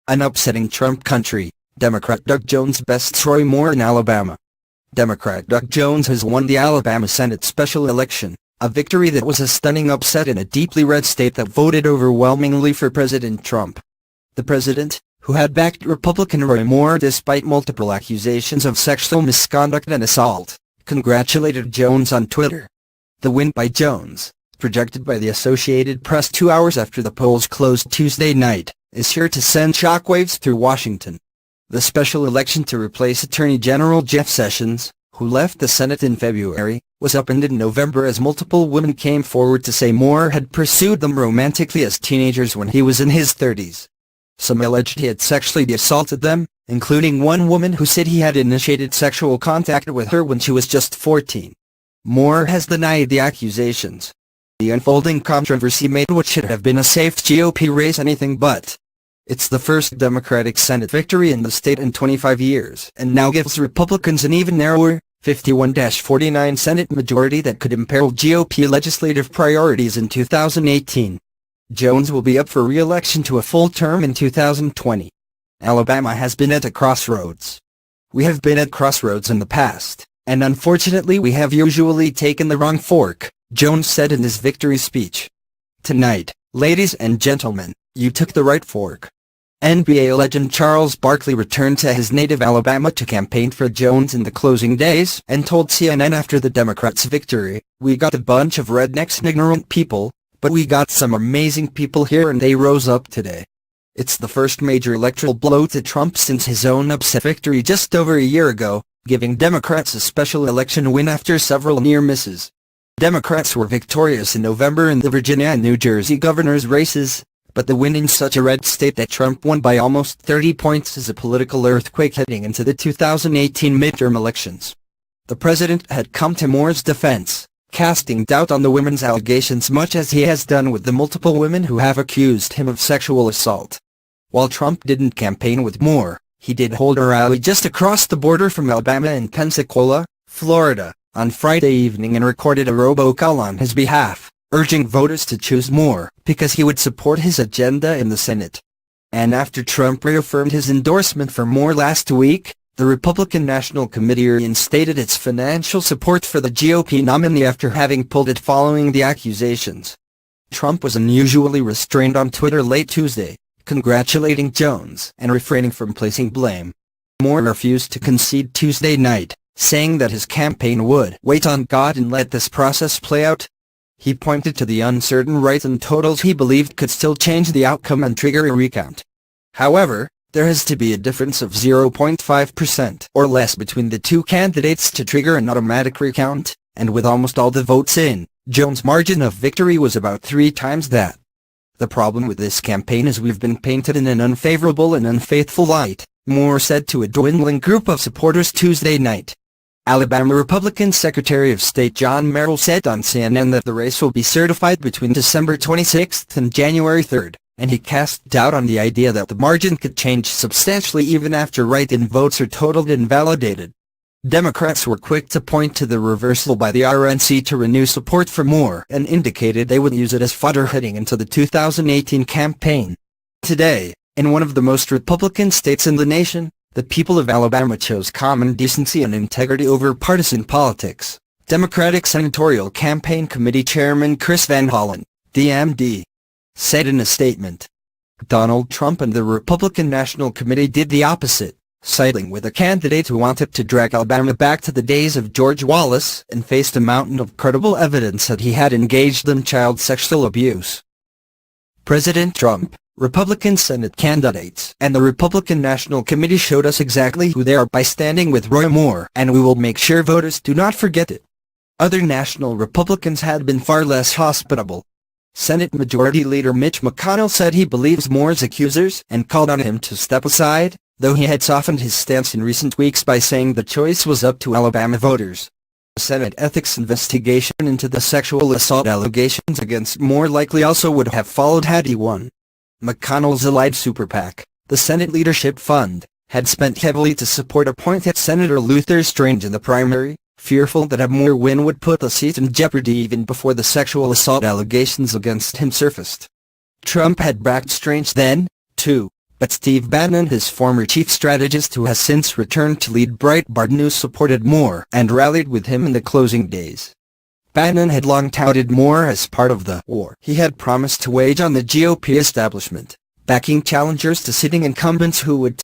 An upsetting Trump country, Democrat Doug Jones bests Roy Moore in Alabama. Democrat Doug Jones has won the Alabama Senate special election, a victory that was a stunning upset in a deeply red state that voted overwhelmingly for President Trump. The president, who had backed Republican Roy Moore despite multiple accusations of sexual misconduct and assault, congratulated Jones on Twitter. The win by Jones, projected by the Associated Press 2 hours after the polls closed Tuesday night, is sure to send shockwaves through Washington. The special election to replace Attorney General Jeff Sessions, who left the Senate in February, was upended in November as multiple women came forward to say Moore had pursued them romantically as teenagers when he was in his 30s. Some alleged he had sexually assaulted them, including one woman who said he had initiated sexual contact with her when she was just 14. Moore has denied the accusations. The unfolding controversy made what should have been a safe GOP race anything but. It's the first Democratic Senate victory in the state in 25 years and now gives Republicans an even narrower, 51-49 Senate majority that could imperil GOP legislative priorities in 2018. Jones will be up for re-election to a full term in 2020. Alabama has been at a crossroads. We have been at crossroads in the past, and unfortunately we have usually taken the wrong fork, Jones said in his victory speech. Tonight, ladies and gentlemen, you took the right fork. NBA legend Charles Barkley returned to his native Alabama to campaign for Jones in the closing days and told CNN after the Democrats' victory, "We got a bunch of rednecks and ignorant people, but we got some amazing people here and they rose up today." It's the first major electoral blow to Trump since his own upset victory just over a year ago, giving Democrats a special election win after several near misses. Democrats were victorious in November in the Virginia and New Jersey governors' races, but the win in such a red state that Trump won by almost 30 points is a political earthquake heading into the 2018 midterm elections. The president had come to Moore's defense, casting doubt on the women's allegations much as he has done with the multiple women who have accused him of sexual assault. While Trump didn't campaign with Moore, he did hold a rally just across the border from Alabama in Pensacola, Florida, on Friday evening and recorded a robocall on his behalf, urging voters to choose Moore because he would support his agenda in the Senate. And after Trump reaffirmed his endorsement for Moore last week, the Republican National Committee reinstated its financial support for the GOP nominee after having pulled it following the accusations. Trump was unusually restrained on Twitter late Tuesday, congratulating Jones and refraining from placing blame. Moore refused to concede Tuesday night, saying that his campaign would wait on God and let this process play out. He pointed to the uncertain write-in totals he believed could still change the outcome and trigger a recount. However, there has to be a difference of 0.5% or less between the two candidates to trigger an automatic recount, and with almost all the votes in, Jones' margin of victory was about 3 times that. "The problem with this campaign is we've been painted in an unfavorable and unfaithful light," Moore said to a dwindling group of supporters Tuesday night. Alabama Republican Secretary of State John Merrill said on CNN that the race will be certified between December 26 and January 3, and he cast doubt on the idea that the margin could change substantially even after write-in votes are totaled and validated. Democrats were quick to point to the reversal by the RNC to renew support for Moore and indicated they would use it as fodder heading into the 2018 campaign. Today, in one of the most Republican states in the nation, the people of Alabama chose common decency and integrity over partisan politics, Democratic Senatorial Campaign Committee Chairman Chris Van Hollen, DMD, said in a statement. Donald Trump and the Republican National Committee did the opposite, siding with a candidate who wanted to drag Alabama back to the days of George Wallace and faced a mountain of credible evidence that he had engaged in child sexual abuse. President Trump, Republican Senate candidates, and the Republican National Committee showed us exactly who they are by standing with Roy Moore, and we will make sure voters do not forget it. Other national Republicans had been far less hospitable. Senate Majority Leader Mitch McConnell said he believes Moore's accusers and called on him to step aside, though he had softened his stance in recent weeks by saying the choice was up to Alabama voters. A Senate ethics investigation into the sexual assault allegations against Moore likely also would have followed had he won. McConnell's allied super PAC, the Senate Leadership Fund, had spent heavily to support appointed Senator Luther Strange in the primary, fearful that a Moore win would put the seat in jeopardy even before the sexual assault allegations against him surfaced. Trump had backed Strange then, too, But Steve Bannon, his former chief strategist who has since returned to lead Breitbart News, supported Moore and rallied with him in the closing days. Bannon had long touted Moore as part of the war he had promised to wage on the GOP establishment, backing challengers to sitting incumbents who would